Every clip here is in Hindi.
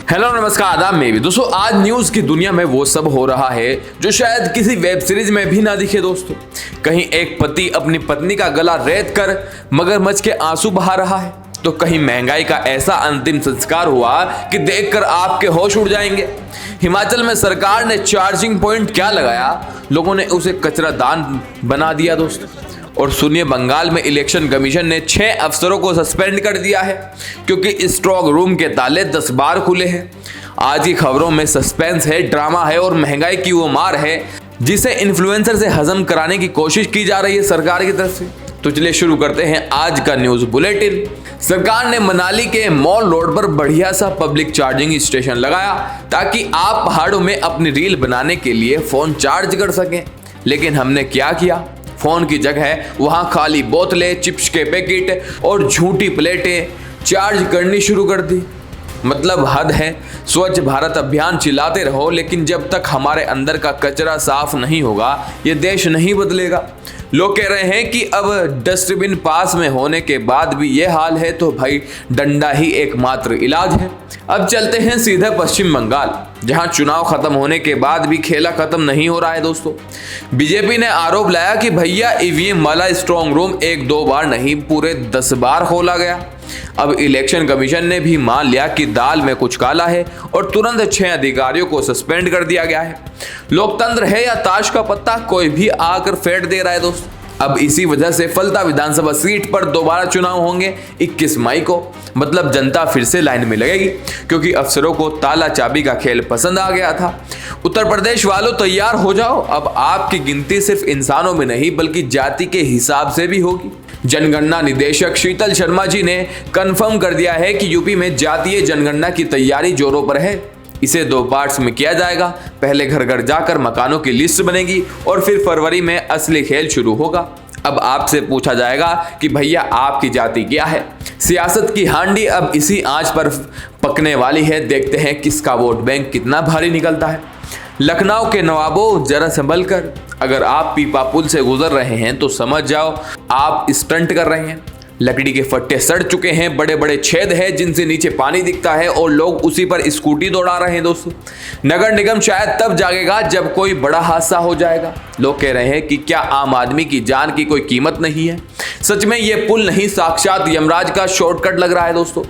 हेलो नमस्कार आदाब में भी दोस्तों, आज न्यूज की दुनिया में वो सब हो रहा है जो शायद किसी वेब सीरीज में भी ना दिखे दोस्तों। कहीं एक पति अपनी पत्नी का गला रेत कर मगरमच्छ के आंसू बहा रहा है, तो कहीं महंगाई का ऐसा अंतिम संस्कार हुआ कि देखकर आपके होश उड़ जाएंगे। हिमाचल में सरकार ने चार्जिंग पॉइंट क्या लगाया, लोगों ने उसे कचरा दान बना दिया दोस्तों। और सुनिए, बंगाल में इलेक्शन कमीशन ने 6 अफसरों को सस्पेंड कर दिया है क्योंकि स्ट्रॉन्ग रूम के ताले 10 बार खुले हैं। आज की खबरों में सस्पेंस है, ड्रामा है और महंगाई की वो मार है जिसे इन्फ्लुएंसर से हजम कराने की कोशिश की जा रही है सरकार की तरफ से। तो चलिए शुरू करते हैं आज का न्यूज बुलेटिन। सरकार ने मनाली के मॉल रोड पर बढ़िया सा पब्लिक चार्जिंग स्टेशन लगाया ताकि आप पहाड़ों में अपनी रील बनाने के लिए फोन चार्ज कर सकें। लेकिन हमने क्या किया, फोन की जगह वहां खाली बोतलें, चिप्स के पैकेट और झूठी प्लेटें चार्ज करनी शुरू कर दी। मतलब हद है। स्वच्छ भारत अभियान चिल्लाते रहो, लेकिन जब तक हमारे अंदर का कचरा साफ नहीं होगा ये देश नहीं बदलेगा। लोग कह रहे हैं कि अब डस्टबिन पास में होने के बाद भी ये हाल है तो भाई डंडा ही एकमात्र इलाज है। अब चलते हैं सीधे पश्चिम बंगाल, जहां चुनाव खत्म होने के बाद भी खेला खत्म नहीं हो रहा है दोस्तों। बीजेपी ने आरोप लगाया कि भैया ईवीएम वाला स्ट्रॉन्ग रूम 1-2 बार नहीं पूरे 10 बार खोला गया। अब इलेक्शन कमीशन ने भी मान लिया कि दाल में कुछ काला है और तुरंत 6 अधिकारियों को सस्पेंड कर दिया गया है। लोकतंत्र है या ताश का पत्ता, कोई भी आकर फेंट दे रहा है दोस्तों। अब इसी वजह से फलता विधानसभा सीट पर दोबारा चुनाव होंगे 21 मई को। मतलब जनता फिर से लाइन में लगेगी क्योंकि अफसरों को ताला चाबी का खेल पसंद आ गया था। उत्तर प्रदेश वालों तैयार हो जाओ, अब आपकी गिनती सिर्फ इंसानों में नहीं बल्कि जाति के हिसाब से भी होगी। जनगणना निदेशक शीतल शर्मा जी ने कंफर्म कर दिया है कि यूपी में जातीय जनगणना की तैयारी जोरों पर है। इसे 2 पार्ट्स में किया जाएगा। पहले घर घर जाकर मकानों की लिस्ट बनेगी और फिर फरवरी में असली खेल शुरू होगा। अब आपसे पूछा जाएगा कि भैया आपकी जाति क्या है। सियासत की हांडी अब इसी आंच पर पकने वाली है। देखते हैं किसका वोट बैंक कितना भारी निकलता है। लखनऊ के नवाबों जरा संभल कर, अगर आप पीपा पुल से गुजर रहे हैं तो समझ जाओ आप स्टंट कर रहे हैं। लकड़ी के फट्टे सड़ चुके हैं, बड़े बड़े छेद हैं जिनसे नीचे पानी दिखता है और लोग उसी पर स्कूटी दौड़ा रहे हैं दोस्तों। नगर निगम शायद तब जागेगा जब कोई बड़ा हादसा हो जाएगा। लोग कह रहे हैं कि क्या आम आदमी की जान की कोई कीमत नहीं है। सच में ये पुल नहीं, साक्षात यमराज का शॉर्टकट लग रहा है दोस्तों।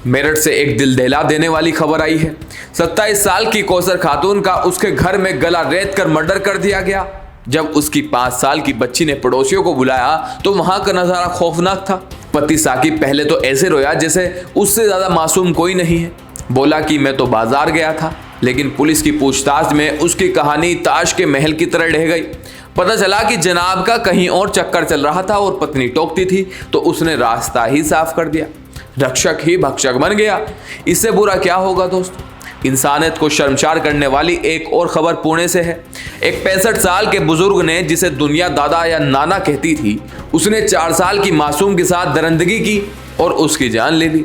मेरठ से एक दिल दहला देने वाली खबर आई है। 27 साल की कौसर खातून का उसके घर में गला रेत कर मर्डर कर दिया गया। जब उसकी 5 साल की बच्ची ने पड़ोसियों को बुलाया तो वहां का नजारा खौफनाक था। पति साकिब पहले तो ऐसे रोया जैसे उससे ज्यादा मासूम कोई नहीं है। बोला कि मैं तो बाजार गया था, लेकिन पुलिस की पूछताछ में उसकी कहानी ताश के महल की तरह ढह गई। पता चला कि जनाब का कहीं और चक्कर चल रहा था और पत्नी टोकती थी तो उसने रास्ता ही साफ कर दिया। रक्षक ही भक्षक बन गया। इससे बुरा क्या होगा दोस्तों। इंसानियत को शर्मसार करने वाली एक और खबर पुणे से है। एक 65 साल के बुजुर्ग ने, जिसे दुनिया दादा या नाना कहती थी, उसने 4 साल की मासूम के साथ दरिंदगी की और उसकी जान ले ली।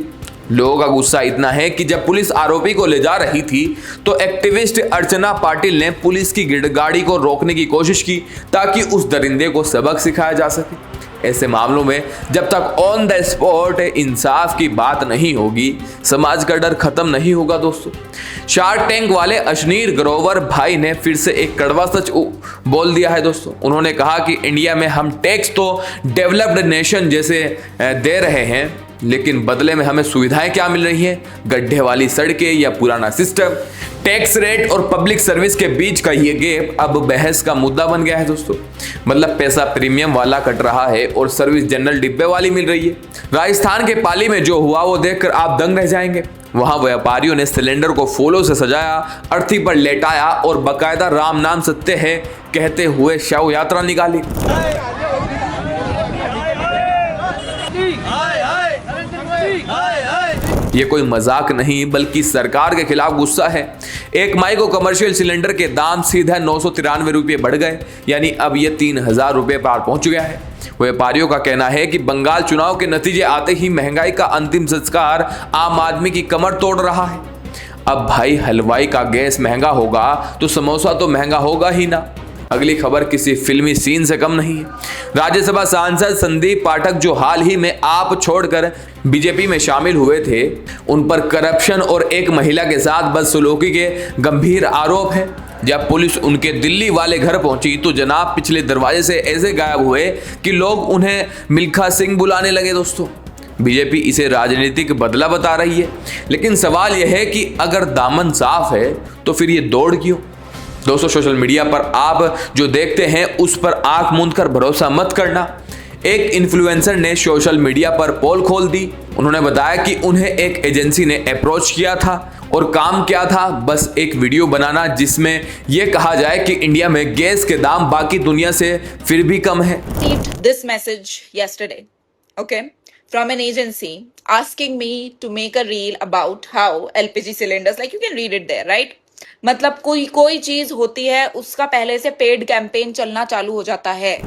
लोगों का गुस्सा इतना है कि जब पुलिस आरोपी को ले जा रही थी तो एक्टिविस्ट अर्चना पाटिल ने पुलिस की गाड़ी को रोकने की कोशिश की ताकि उस दरिंदे को सबक सिखाया जा सके। ऐसे मामलों में जब तक ऑन द स्पॉट इंसाफ की बात नहीं होगी, समाज का डर खत्म नहीं होगा दोस्तों। शार्क टैंक वाले अशनीर ग्रोवर भाई ने फिर से एक कड़वा सच बोल दिया है दोस्तों। उन्होंने कहा कि इंडिया में हम टैक्स तो डेवलप्ड नेशन जैसे दे रहे हैं, लेकिन बदले में हमें सुविधाएं क्या मिल रही हैं? गड्ढे वाली सड़कें या पुराना सिस्टम। टैक्स रेट और पब्लिक सर्विस के बीच का ये गैप अब बहस का मुद्दा बन गया है दोस्तों। मतलब पैसा प्रीमियम वाला कट रहा है और सर्विस जनरल डिब्बे वाली मिल रही है। राजस्थान के पाली में जो हुआ वो देखकर आप दंग रह जाएंगे। वहां व्यापारियों ने सिलेंडर को फूलों से सजाया, अर्थी पर लेटाया और बकायदा राम नाम सत्य है कहते हुए शव यात्रा निकाली। ये कोई मजाक नहीं बल्कि सरकार के खिलाफ गुस्सा है। 1 मई को कमर्शियल सिलेंडर के दाम सीधा 993 रुपये बढ़ गए, यानी अब ये 3000 रुपये पार पहुंच गया है। व्यापारियों का कहना है कि बंगाल चुनाव के नतीजे आते ही महंगाई का अंतिम संस्कार आम आदमी की कमर तोड़ रहा है। अब भाई हलवाई का गैस महंगा होगा तो समोसा तो महंगा होगा ही ना। अगली खबर किसी फिल्मी सीन से कम नहीं है। राज्यसभा सांसद संदीप पाठक, जो हाल ही में आप छोड़कर बीजेपी में शामिल हुए थे, उन पर करप्शन और एक महिला के साथ बदसलूकी के गंभीर आरोप है। जब पुलिस उनके दिल्ली वाले घर पहुंची तो जनाब पिछले दरवाजे से ऐसे गायब हुए कि लोग उन्हें मिल्खा सिंह बुलाने लगे। दोस्तों, बीजेपी इसे राजनीतिक बदला बता रही है, लेकिन सवाल यह है कि अगर दामन साफ है तो फिर ये दौड़ क्यों? दोस्तों, सोशल मीडिया पर आप जो देखते हैं उस पर आंख मूंद कर भरोसा मत करना। एक इन्फ्लुएंसर ने सोशल मीडिया पर पोल खोल दी। उन्होंने बताया कि उन्हें एक एजेंसी ने अप्रोच किया था और काम क्या था, बस एक वीडियो बनाना जिसमें यह कहा जाए कि इंडिया में गैस के दाम बाकी दुनिया से फिर भी कम है। This message yesterday, okay, from an agency asking me to make a reel about how LPG cylinders, like you can read it there, right? मतलब कोई चीज होती है उसका पहले से पेड कैंपेन चलना चालू हो जाता है।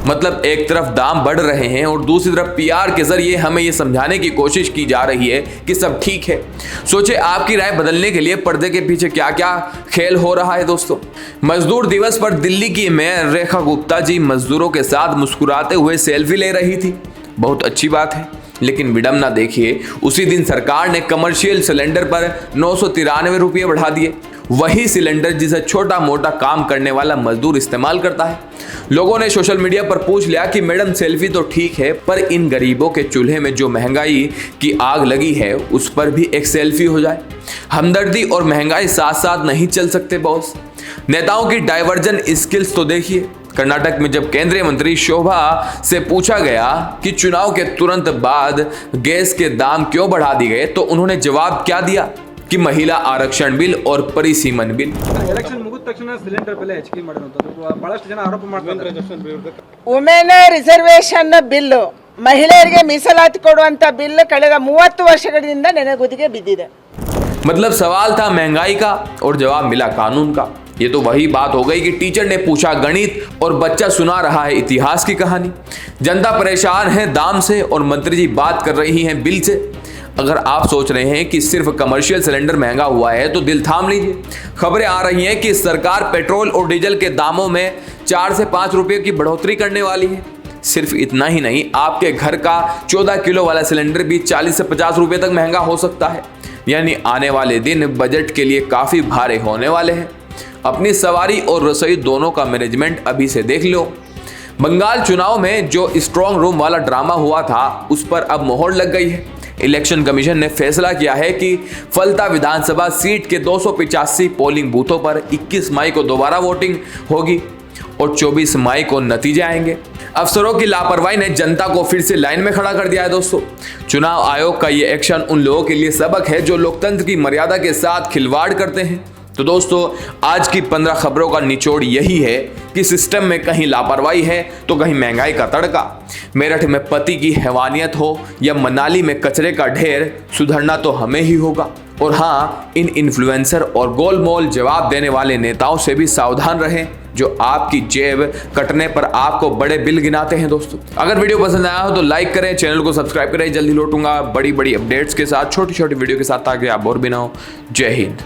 मतलब एक तरफ दाम बढ़ रहे हैं और दूसरी तरफ पीआर के जरिए हमें यह समझाने की कोशिश की जा रही है कि सब ठीक है। सोचे आपकी राय बदलने के लिए पर्दे के पीछे क्या क्या खेल हो रहा है। दोस्तों, मजदूर दिवस पर दिल्ली की मेयर रेखा गुप्ता जी मजदूरों के साथ मुस्कुराते हुए सेल्फी ले रही थी। बहुत अच्छी बात है, लेकिन विडम्बना देखिए, उसी दिन सरकार ने कमर्शियल सिलेंडर पर 993 रुपये बढ़ा दिए। वही सिलेंडर जिसे छोटा मोटा काम करने वाला मजदूर इस्तेमाल करता है। लोगों ने सोशल मीडिया पर पूछ लिया कि मैडम सेल्फी तो ठीक है, पर इन गरीबों के चूल्हे में जो महंगाई की आग लगी है उस पर भी एक सेल्फी हो जाए। हमदर्दी और महंगाई साथ साथ नहीं चल सकते बॉस। नेताओं की डाइवर्जन स्किल्स तो देखिए। कर्नाटक में जब केंद्रीय मंत्री शोभा से पूछा गया कि चुनाव के तुरंत बाद गैस के दाम क्यों बढ़ा दिए गए, तो उन्होंने जवाब क्या दिया कि महिला आरक्षण बिल और परिसीमन बिल। ಎಲೆಕ್ಷನ್ ಮುಗಿದ ತಕ್ಷಣ ಸಿಲಿಂಡರ್ ಬೆಲೆ ಹೆಚ್ಚಿಗೆ ಮಾಡಿರುವಂತದ್ದು ಬಹಳಷ್ಟು ಜನ ಆರೋಪ ಮಾಡ್ತಾರೆ। ವುಮೆನ್ ರಿಸರ್ವೇಶನ್ ಬಿಲ್, ಮಹಿಳೆಯರಿಗೆ ಮೀಸಲಾತಿ ಕೊಡುವಂತ ಬಿಲ್ ಕಳೆದ 30 ವರ್ಷಗಳಿಂದ ನೆನೆಗುದಿಗೆ ಬಿದ್ದಿದೆ। मतलब सवाल था महंगाई का और जवाब मिला कानून का। ये तो वही बात हो गई कि टीचर ने पूछा गणित और बच्चा सुना रहा है इतिहास की कहानी। जनता परेशान है दाम से और मंत्री जी बात कर रही हैं बिल से। अगर आप सोच रहे हैं कि सिर्फ कमर्शियल सिलेंडर महंगा हुआ है तो दिल थाम लीजिए। खबरें आ रही हैं कि सरकार पेट्रोल और डीजल के दामों में 4 से 5 रुपये की बढ़ोतरी करने वाली है। सिर्फ इतना ही नहीं, आपके घर का 14 किलो वाला सिलेंडर भी 40 से 50 रुपये तक महंगा हो सकता है। यानी आने वाले दिन बजट के लिए काफ़ी भारी होने वाले हैं। अपनी सवारी और रसोई दोनों का मैनेजमेंट अभी से देख लो। बंगाल चुनाव में जो स्ट्रॉन्ग रूम वाला ड्रामा हुआ था उस पर अब मोहर लग गई है। इलेक्शन कमीशन ने फैसला किया है कि फलता विधानसभा सीट के 285 पोलिंग बूथों पर 21 मई को दोबारा वोटिंग होगी और 24 मई को नतीजे आएंगे। अफसरों की लापरवाही ने जनता को फिर से लाइन में खड़ा कर दिया है। दोस्तों, चुनाव आयोग का ये एक्शन उन लोगों के लिए सबक है जो लोकतंत्र की मर्यादा के साथ खिलवाड़ करते हैं। तो दोस्तों, आज की 15 खबरों का निचोड़ यही है कि सिस्टम में कहीं लापरवाही है तो कहीं महंगाई का तड़का। मेरठ में पति की हैवानियत हो या मनाली में कचरे का ढेर, सुधरना तो हमें ही होगा। और हाँ, इन इन्फ्लुएंसर और गोलमोल जवाब देने वाले नेताओं से भी सावधान रहें जो आपकी जेब कटने पर आपको बड़े बिल गिनाते हैं। दोस्तों, अगर वीडियो पसंद आया हो तो लाइक करें, चैनल को सब्सक्राइब करें। जल्दी लौटूंगा बड़ी बड़ी अपडेट्स के साथ, छोटी छोटी वीडियो के साथ, ताकि आप बोर भी ना हो। जय हिंद।